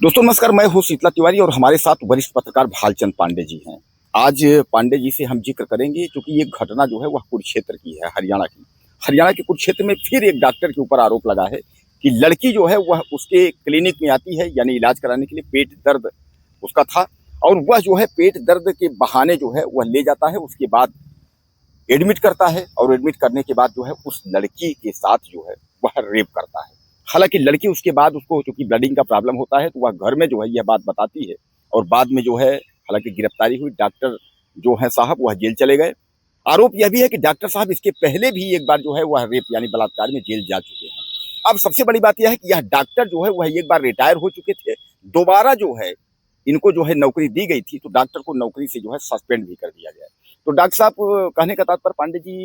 दोस्तों नमस्कार, मैं हूं शीतला तिवारी और हमारे साथ वरिष्ठ पत्रकार भालचंद पांडे जी हैं। आज पांडे जी से हम जिक्र करेंगे क्योंकि ये घटना जो है वह कुरुक्षेत्र की है, हरियाणा की। हरियाणा के कुरुक्षेत्र में फिर एक डॉक्टर के ऊपर आरोप लगा है कि लड़की जो है वह उसके क्लिनिक में आती है, यानी इलाज कराने के लिए। पेट दर्द उसका था और वह जो है पेट दर्द के बहाने जो है वह ले जाता है, उसके बाद एडमिट करता है और एडमिट करने के बाद जो है उस लड़की के साथ जो है वह रेप करता है। हालांकि लड़की उसके बाद उसको चूंकि ब्लडिंग का प्रॉब्लम होता है तो वह घर में जो है यह बात बताती है और बाद में जो है हालांकि गिरफ्तारी हुई। डॉक्टर जो है साहब वह जेल चले गए। आरोप यह भी है कि डॉक्टर साहब इसके पहले भी एक बार जो है वह रेप यानी बलात्कार में जेल जा चुके हैं। अब सबसे बड़ी बात यह है कि यह डॉक्टर जो है वह एक बार रिटायर हो चुके थे, दोबारा जो है इनको जो है नौकरी दी गई थी तो डॉक्टर को नौकरी से जो है सस्पेंड भी कर दिया गया। तो डॉक्टर साहब, कहने का तात्पर्य पांडे जी,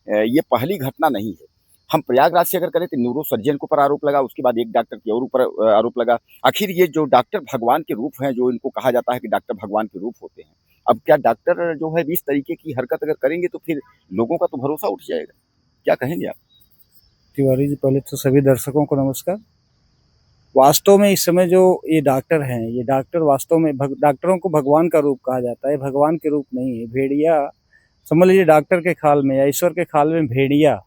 ये पहली घटना नहीं है। हम प्रयागराज से अगर करें तो न्यूरो सर्जन के ऊपर आरोप लगा, उसके बाद एक डॉक्टर के और ऊपर आरोप लगा। आखिर ये जो डॉक्टर भगवान के रूप हैं, जो इनको कहा जाता है कि डॉक्टर भगवान के रूप होते हैं, अब क्या डॉक्टर जो है इस तरीके की हरकत अगर करेंगे तो फिर लोगों का तो भरोसा उठ जाएगा। क्या कहेंगे आप? तिवारी जी, पहले तो सभी दर्शकों को नमस्कार। वास्तव में इस समय जो ये डॉक्टर हैं, ये डॉक्टर वास्तव में डॉक्टरों को भगवान का रूप कहा जाता है। भगवान के रूप नहीं है, भेड़िया समझ लीजिए। डॉक्टर के खाल में या ईश्वर के खाल में भेड़िया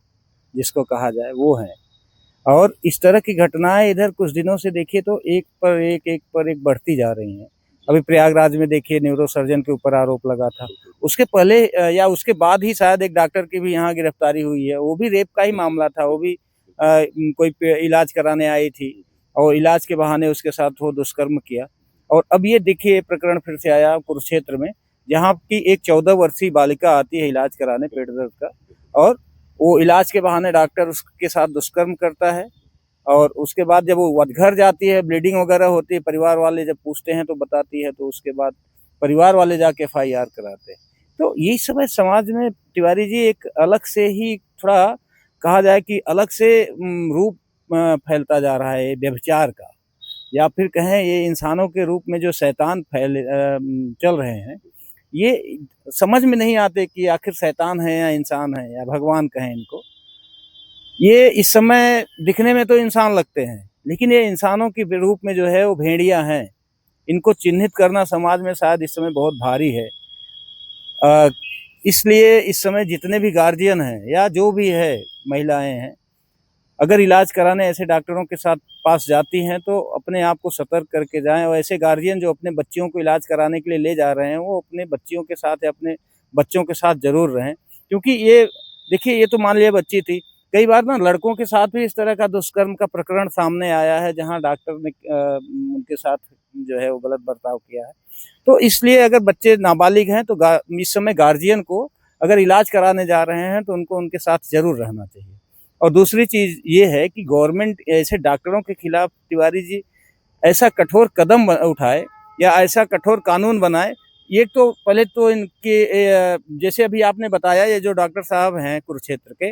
जिसको कहा जाए वो है। और इस तरह की घटनाएं इधर कुछ दिनों से देखिए तो एक पर एक बढ़ती जा रही हैं। अभी प्रयागराज में देखिए न्यूरो सर्जन के ऊपर आरोप लगा था। उसके पहले या उसके बाद ही शायद एक डॉक्टर की भी यहाँ गिरफ्तारी हुई है। वो भी रेप का ही मामला था। वो भी कोई इलाज कराने आई थी और इलाज के बहाने उसके साथ वो दुष्कर्म किया। और अब ये देखिए प्रकरण फिर से आया कुरुक्षेत्र में, जहाँ की एक 14 वर्षीय बालिका आती है इलाज कराने पेट दर्द का, और वो इलाज के बहाने डॉक्टर उसके साथ दुष्कर्म करता है। और उसके बाद जब वो घर जाती है, ब्लीडिंग वगैरह होती है, परिवार वाले जब पूछते हैं तो बताती है, तो उसके बाद परिवार वाले जाके FIR कराते हैं। तो ये समय समाज में तिवारी जी एक अलग से ही थोड़ा कहा जाए कि अलग से रूप फैलता जा रहा है व्यभिचार का, या फिर कहें ये इंसानों के रूप में जो शैतान चल रहे हैं। ये समझ में नहीं आते कि आखिर शैतान है या इंसान है या भगवान कहें इनको। ये इस समय दिखने में तो इंसान लगते हैं, लेकिन ये इंसानों के रूप में जो है वो भेड़िया हैं। इनको चिन्हित करना समाज में शायद इस समय बहुत भारी है। इसलिए इस समय जितने भी गार्जियन हैं या जो भी है महिलाएं हैं, अगर इलाज कराने ऐसे डॉक्टरों के साथ पास जाती हैं तो अपने आप को सतर्क करके जाएं। और ऐसे गार्जियन जो अपने बच्चियों को इलाज कराने के लिए ले जा रहे हैं, वो अपने बच्चियों के साथ या अपने बच्चों के साथ जरूर रहें। क्योंकि ये देखिए, ये तो मान लिया बच्ची थी, कई बार ना लड़कों के साथ भी इस तरह का दुष्कर्म का प्रकरण सामने आया है, जहां डॉक्टर ने उनके साथ जो है वो गलत बर्ताव किया है। तो इसलिए अगर बच्चे नाबालिग हैं तो इस समय गार्जियन को अगर इलाज कराने जा रहे हैं तो उनको उनके साथ जरूर रहना चाहिए। और दूसरी चीज ये है कि गवर्नमेंट ऐसे डॉक्टरों के खिलाफ तिवारी जी ऐसा कठोर कदम उठाए या ऐसा कठोर कानून बनाए। ये तो पहले तो इनके जैसे अभी आपने बताया, ये जो डॉक्टर साहब हैं कुरुक्षेत्र के,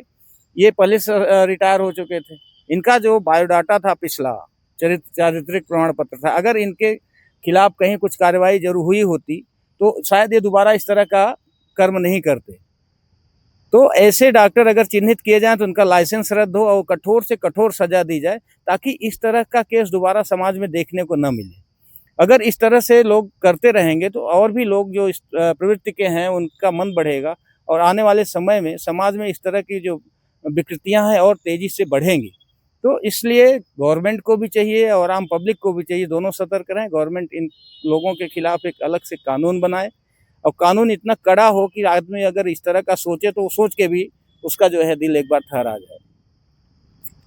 ये पहले से रिटायर हो चुके थे। इनका जो बायोडाटा था पिछला, चारित्रिक प्रमाण पत्र था, अगर इनके खिलाफ कहीं कुछ कार्रवाई जरूर हुई होती तो शायद ये दोबारा इस तरह का कर्म नहीं करते। तो ऐसे डॉक्टर अगर चिन्हित किए जाएं तो उनका लाइसेंस रद्द हो और कठोर से कठोर सजा दी जाए, ताकि इस तरह का केस दोबारा समाज में देखने को न मिले। अगर इस तरह से लोग करते रहेंगे तो और भी लोग जो इस प्रवृत्ति के हैं उनका मन बढ़ेगा, और आने वाले समय में समाज में इस तरह की जो विकृतियां हैं और तेजी से बढ़ेंगी। तो इसलिए गवर्नमेंट को भी चाहिए और आम पब्लिक को भी चाहिए, दोनों सतर्क रहें। गवर्नमेंट इन लोगों के खिलाफ एक अलग से कानून बनाए, और कानून इतना कड़ा हो कि आदमी अगर इस तरह का सोचे तो सोच के भी उसका जो है दिल एक बार ठहरा जाए।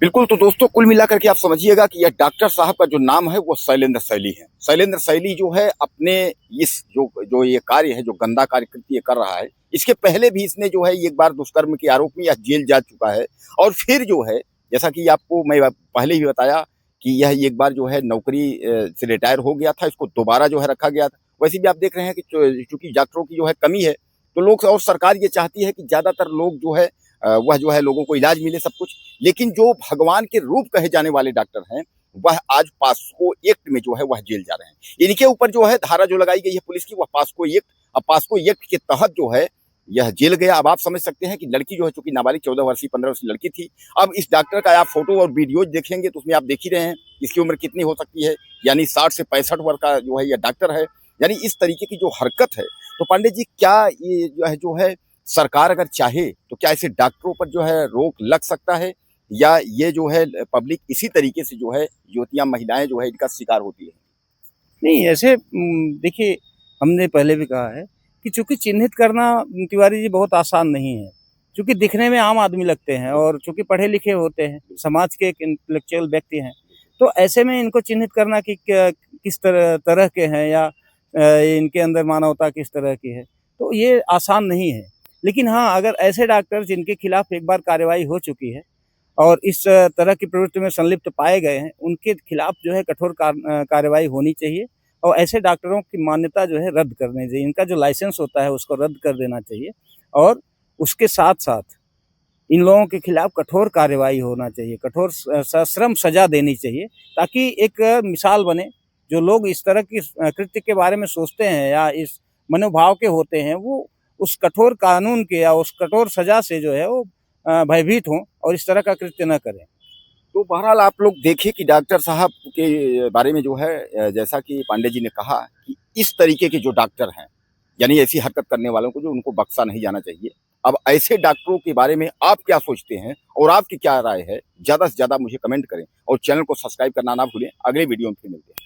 बिल्कुल। तो दोस्तों, कुल मिलाकर के आप समझिएगा कि यह डॉक्टर साहब का जो नाम है वो शैलेंद्र शैली है। शैलेंद्र शैली जो है अपने इस जो ये कार्य है, जो गंदा कार्य ये कर रहा है, इसके पहले भी इसने जो है एक बार दुष्कर्म के आरोप में यह जेल जा चुका है। और फिर जो है, जैसा कि आपको मैं पहले ही बताया कि यह एक बार जो है नौकरी से रिटायर हो गया था, इसको दोबारा जो है रखा गया था। वैसे भी आप देख रहे हैं कि चूंकि डॉक्टरों की जो है कमी है, तो लोग और सरकार ये चाहती है कि ज्यादातर लोग जो है वह जो है लोगों को इलाज मिले, सब कुछ। लेकिन जो भगवान के रूप कहे जाने वाले डॉक्टर हैं, वह आज पास्को एक्ट में जो है वह जेल जा रहे हैं। इनके ऊपर जो है धारा जो लगाई गई है पुलिस की, वह पास्को एक्ट। अब पास्को एक्ट के तहत जो है यह जेल गया। अब आप समझ सकते हैं कि लड़की जो है, चूंकि नाबालिग 14 वर्षीय 15 वर्षीय लड़की थी। अब इस डॉक्टर का आप फोटो और वीडियो देखेंगे तो उसमें आप देख ही रहे हैं इसकी उम्र कितनी हो सकती है, यानी 60 से 65 वर्ष का जो है यह डॉक्टर है। यानी इस तरीके की जो हरकत है, तो पांडे जी क्या ये जो है सरकार अगर चाहे तो क्या ऐसे डॉक्टरों पर जो है रोक लग सकता है, या ये जो है पब्लिक इसी तरीके से जो है युवतियां महिलाएं जो है इनका शिकार होती है? नहीं ऐसे देखिए, हमने पहले भी कहा है कि चूंकि चिन्हित करना तिवारी जी बहुत आसान नहीं है, क्योंकि दिखने में आम आदमी लगते हैं और चूंकि पढ़े लिखे होते हैं, समाज के एक इंटेलेक्चुअल व्यक्ति हैं, तो ऐसे में इनको चिन्हित करना कि किस तरह के हैं या इनके अंदर मानवता किस तरह की है, तो ये आसान नहीं है। लेकिन हाँ, अगर ऐसे डॉक्टर जिनके खिलाफ एक बार कार्रवाई हो चुकी है और इस तरह की प्रवृत्ति में संलिप्त पाए गए हैं, उनके खिलाफ जो है कठोर कार्रवाई होनी चाहिए और ऐसे डॉक्टरों की मान्यता जो है रद्द करनी चाहिए। इनका जो लाइसेंस होता है उसको रद्द कर देना चाहिए और उसके साथ-साथ इन लोगों के खिलाफ कठोर कार्रवाई होना चाहिए, कठोर सश्रम सज़ा देनी चाहिए, ताकि एक मिसाल बने। जो लोग इस तरह की कृत्य के बारे में सोचते हैं या इस मनोभाव के होते हैं, वो उस कठोर कानून के या उस कठोर सज़ा से जो है वो भयभीत हों और इस तरह का कृत्य न करें। तो बहरहाल आप लोग देखिए कि डॉक्टर साहब के बारे में जो है जैसा कि पांडे जी ने कहा कि इस तरीके के जो डॉक्टर हैं, यानी ऐसी हरकत करने वालों को जो उनको बख्शा नहीं जाना चाहिए। अब ऐसे डॉक्टरों के बारे में आप क्या सोचते हैं और आपकी क्या राय है? ज़्यादा से ज़्यादा मुझे कमेंट करें और चैनल को सब्सक्राइब करना ना भूलें। अगले वीडियो में फिर मिलते हैं।